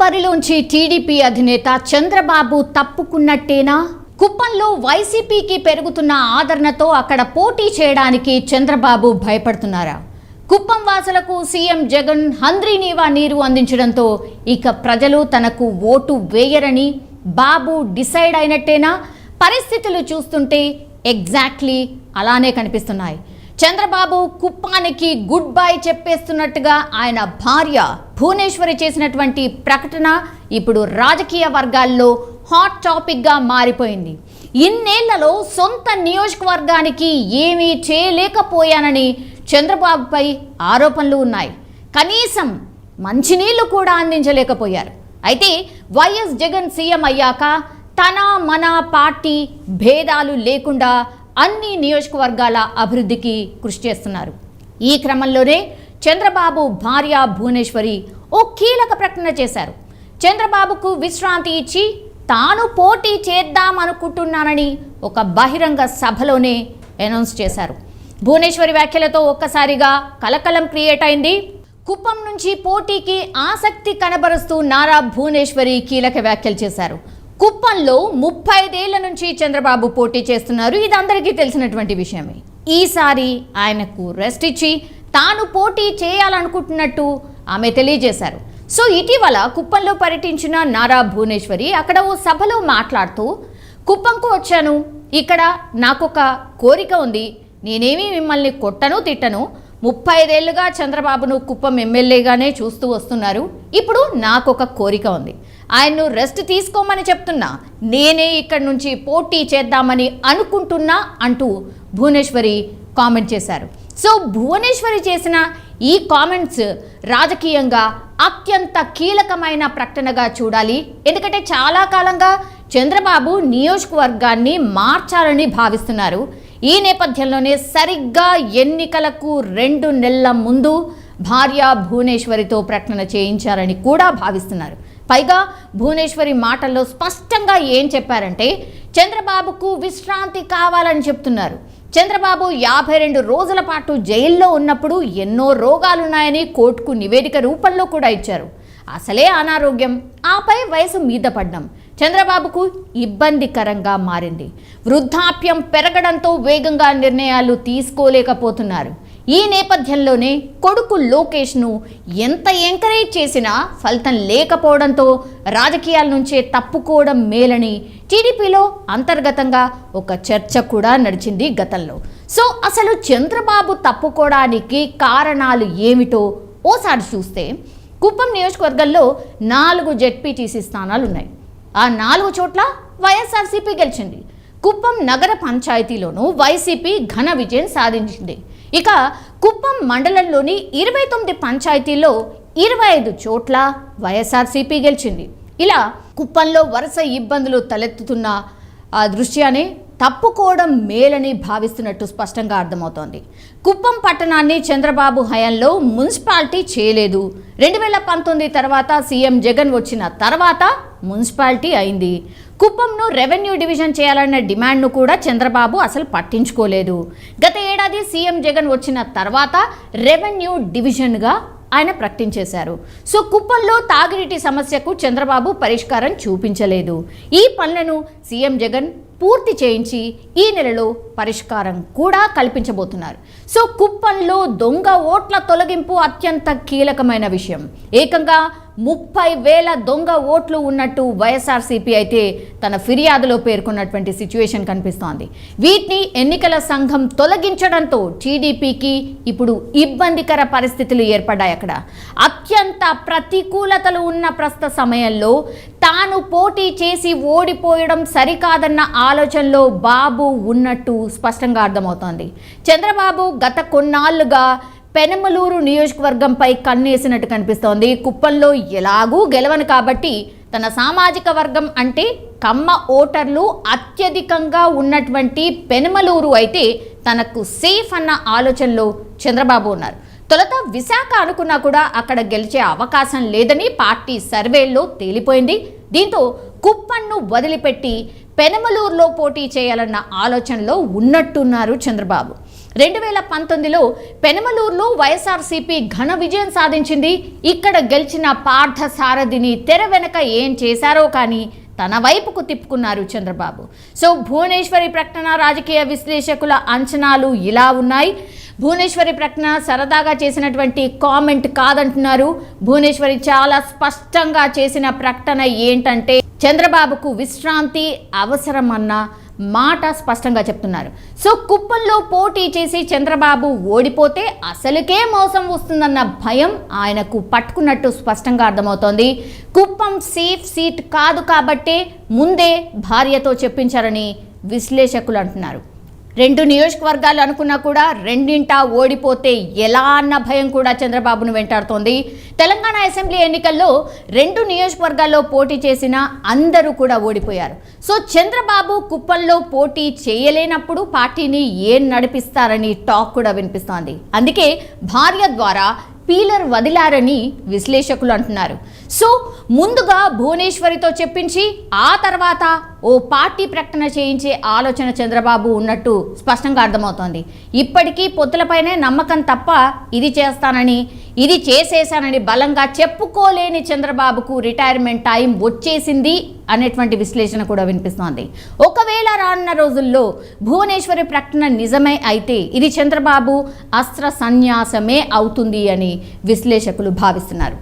బరిలోంచి TDP అధినేత చంద్రబాబు తప్పుకున్నట్టేనా? కుప్పంలో వైసీపీకి పెరుగుతున్న ఆదరణతో అక్కడ పోటీ చేయడానికి చంద్రబాబు భయపడుతున్నారా? కుప్పం వాసులకు సీఎం జగన్ హంద్రీనీవా నీరు అందించడంతో ఇక ప్రజలు తనకు ఓటు వేయరని బాబు డిసైడ్ అయినట్టేనా? పరిస్థితులు చూస్తుంటే ఎగ్జాక్ట్లీ అలానే కనిపిస్తున్నాయి. చంద్రబాబు కుప్పానికి గుడ్ బై చెప్పేస్తున్నట్టుగా ఆయన భార్య భువనేశ్వరి చేసినటువంటి ప్రకటన ఇప్పుడు రాజకీయ వర్గాల్లో హాట్ టాపిక్గా మారిపోయింది. ఇన్నేళ్లలో సొంత నియోజకవర్గానికి ఏమీ చేయలేకపోయానని చంద్రబాబుపై ఆరోపణలు ఉన్నాయి. కనీసం మంచినీళ్లు కూడా అందించలేకపోయారు. అయితే వైఎస్ జగన్ సీఎం అయ్యాక తన మన పార్టీ భేదాలు లేకుండా అన్ని నియోజకవర్గాల అభివృద్ధికి కృషి చేస్తున్నారు. ఈ క్రమంలోనే చంద్రబాబు భార్య భువనేశ్వరి ఓ కీలక ప్రకటన చేశారు. చంద్రబాబుకు విశ్రాంతి ఇచ్చి తాను పోటీ చేద్దామనుకుంటున్నానని ఒక బహిరంగ సభలోనే అనౌన్స్ చేశారు. భువనేశ్వరి వ్యాఖ్యలతో ఒక్కసారిగా కలకలం క్రియేట్ అయింది. కుప్పం నుంచి పోటీకి ఆసక్తి కనబరుస్తూ నారా భువనేశ్వరి కీలక వ్యాఖ్యలు చేశారు. కుప్పంలో 35 ఏళ్ల నుంచి చంద్రబాబు పోటీ చేస్తున్నారు. ఇది అందరికీ తెలిసినటువంటి విషయమే. ఈసారి ఆయనకు రెస్ట్ ఇచ్చి తాను పోటీ చేయాలనుకుంటున్నట్టు ఆమె తెలియజేశారు. సో ఇటీవల కుప్పంలో పర్యటించిన నారా భువనేశ్వరి అక్కడ ఓ సభలో మాట్లాడుతూ, కుప్పంకు వచ్చాను, ఇక్కడ నాకొక కోరిక ఉంది, నేనేమీ మిమ్మల్ని కొట్టను తిట్టను, 35 ఏళ్లుగా చంద్రబాబును కుప్పం ఎమ్మెల్యేగానే చూస్తూ వస్తున్నారు, ఇప్పుడు నాకొక కోరిక ఉంది, ఆయన్ను రెస్ట్ తీసుకోమని చెప్తున్నా, నేనే ఇక్కడి నుంచి పోటీ చేద్దామని అనుకుంటున్నా అంటూ భువనేశ్వరి కామెంట్ చేశారు. సో భువనేశ్వరి చేసిన ఈ కామెంట్స్ రాజకీయంగా అత్యంత కీలకమైన ప్రకటనగా చూడాలి. ఎందుకంటే చాలా కాలంగా చంద్రబాబు నియోజకవర్గాన్ని మార్చాలని భావిస్తున్నారు. ఈ నేపథ్యంలోనే సరిగ్గా ఎన్నికలకు 2 నెలల ముందు భార్య భువనేశ్వరితో ప్రకటన చేయించారని కూడా భావిస్తున్నారు. పైగా భువనేశ్వరి మాటల్లో స్పష్టంగా ఏం చెప్పారంటే చంద్రబాబుకు విశ్రాంతి కావాలని చెప్తున్నారు. చంద్రబాబు 52 రోజుల పాటు జైల్లో ఉన్నప్పుడు ఎన్నో రోగాలున్నాయని కోర్టుకు నివేదిక రూపంలో కూడా ఇచ్చారు. అసలే అనారోగ్యం, ఆపై వయసు మీద పడ్డం చంద్రబాబుకు ఇబ్బందికరంగా మారింది. వృద్ధాప్యం పెరగడంతో వేగంగా నిర్ణయాలు తీసుకోలేకపోతున్నారు. ఈ నేపథ్యంలోనే కొడుకు లోకేష్ను ఎంత ఎంకరేజ్ చేసినా ఫలితం లేకపోవడంతో రాజకీయాల నుంచే తప్పుకోవడం మేలని టీడీపీలో అంతర్గతంగా ఒక చర్చ కూడా నడిచింది గతంలో. సో అసలు చంద్రబాబు తప్పుకోవడానికి కారణాలు ఏమిటో ఓసారి చూస్తే, కుప్పం నియోజకవర్గంలో 4 జెడ్పీటీసీ స్థానాలు ఉన్నాయి. ఆ 4 చోట్ల వైఎస్ఆర్సీపీ గెలిచింది. కుప్పం నగర పంచాయతీలోనూ వైసీపీ ఘన విజయం సాధించింది. ఇక కుప్పం మండలంలోని 29 పంచాయతీల్లో 25 చోట్ల వైఎస్ఆర్సీపీ గెలిచింది. ఇలా కుప్పంలో వరుస ఇబ్బందులు తలెత్తుతున్న దృశ్యాన్ని తప్పుకోవడం మేలని భావిస్తున్నట్టు స్పష్టంగా అర్థమవుతోంది. కుప్పం పట్టణాన్ని చంద్రబాబు హయాంలో మున్సిపాలిటీ చేయలేదు. 2019 తర్వాత సీఎం జగన్ వచ్చిన తర్వాత మున్సిపాలిటీ అయింది. కుప్పంను రెవెన్యూ డివిజన్ చేయాలన్న డిమాండ్ను కూడా చంద్రబాబు అసలు పట్టించుకోలేదు. గత ఏడాది సీఎం జగన్ వచ్చిన తర్వాత రెవెన్యూ డివిజన్గా ఆయన ప్రకటించేశారు. సో కుప్పంలో తాగునీటి సమస్యకు చంద్రబాబు పరిష్కారం చూపించలేదు. ఈ పనులను సీఎం జగన్ పూర్తి చేయించి ఈ నెలలో పరిష్కారం కూడా కల్పించబోతున్నారు. సో కుప్పంలో దొంగ ఓట్ల తొలగింపు అత్యంత కీలకమైన విషయం. ఏకంగా 30,000 దొంగ ఓట్లు ఉన్నట్టు వైఎస్ఆర్సీపీ అయితే తన ఫిర్యాదులో పేర్కొన్నటువంటి సిచ్యువేషన్ కనిపిస్తోంది. వీటిని ఎన్నికల సంఘం తొలగించడంతో టీడీపీకి ఇప్పుడు ఇబ్బందికర పరిస్థితులు ఏర్పడ్డాయి. అక్కడ అత్యంత ప్రతికూలతలు ఉన్న ప్రస్తుత సమయంలో తాను పోటీ చేసి ఓడిపోయడం సరికాదన్న ఆలోచనలో బాబు ఉన్నట్టు స్పష్టంగా అర్థమవుతోంది. చంద్రబాబు గత కొన్నాళ్లుగా పెనమలూరు నియోజకవర్గంపై కన్నేసినట్టు కనిపిస్తోంది. కుప్పంలో ఎలాగూ గెలవను కాబట్టి తన సామాజిక వర్గం అంటే కమ్మ ఓటర్లు అత్యధికంగా ఉన్నటువంటి పెనమలూరు అయితే తనకు సేఫ్ అన్న ఆలోచనలో చంద్రబాబు ఉన్నారు. తొలుత విశాఖ అనుకున్నా కూడా అక్కడ గెలిచే అవకాశం లేదని పార్టీ సర్వేల్లో తేలిపోయింది. దీంతో కుప్పంను వదిలిపెట్టి పెనమలూరులో పోటీ చేయాలన్న ఆలోచనలో ఉన్నట్టున్నారు చంద్రబాబు. 2019లో పెనమలూరులో వైఎస్ఆర్సీపీ ఘన విజయం సాధించింది. ఇక్కడ గెలిచిన పార్థ సారథిని తెర వెనక ఏం చేశారో కానీ తన వైపుకు తిప్పుకున్నారు చంద్రబాబు. సో భువనేశ్వరి ప్రకటన రాజకీయ విశ్లేషకుల అంచనాలు ఇలా ఉన్నాయి. భువనేశ్వరి ప్రకటన సరదాగా చేసినటువంటి కామెంట్ కాదంటున్నారు. భువనేశ్వరి చాలా స్పష్టంగా చేసిన ప్రకటన ఏంటంటే చంద్రబాబుకు విశ్రాంతి అవసరమన్న మాట స్పష్టంగా చెప్తున్నారు. సో కుప్పంలో పోటీ చేసి చంద్రబాబు ఓడిపోతే అసలుకే మోసం వస్తుందన్న భయం ఆయనకు పట్టుకున్నట్టు స్పష్టంగా అర్థమవుతోంది. కుప్పం సేఫ్ సీట్ కాదు కాబట్టే ముందే భార్యతో చెప్పించారని విశ్లేషకులు అంటున్నారు. 2 నియోజకవర్గాలు అనుకున్నా కూడా రెండింటా ఓడిపోతే ఎలా అన్న భయం కూడా చంద్రబాబును వెంటాడుతోంది. తెలంగాణ అసెంబ్లీ ఎన్నికల్లో 2 నియోజకవర్గాల్లో పోటీ చేసిన అందరూ కూడా ఓడిపోయారు. సో చంద్రబాబు కుప్పంలో పోటీ చేయలేనప్పుడు పార్టీని ఏం నడిపిస్తారని టాక్ కూడా వినిపిస్తోంది. అందుకే భార్య ద్వారా పీలర్ వదిలారని విశ్లేషకులు అంటున్నారు. సో ముందుగా భువనేశ్వరితో చెప్పించి ఆ తర్వాత ఓ పార్టీ ప్రకటన చేయించే ఆలోచన చంద్రబాబు ఉన్నట్టు స్పష్టంగా అర్థమవుతోంది. ఇప్పటికీ పొత్తులపైనే నమ్మకం తప్ప ఇది చేస్తానని ఇది చేసేశానని బలంగా చెప్పుకోలేని చంద్రబాబుకు రిటైర్మెంట్ టైం వచ్చేసింది అనేటువంటి విశ్లేషణ కూడా వినిపిస్తోంది. ఒకవేళ రానున్న రోజుల్లో భువనేశ్వరి ప్రకటన నిజమే అయితే ఇది చంద్రబాబు అస్త్ర సన్యాసమే అవుతుంది అని విశ్లేషకులు భావిస్తున్నారు.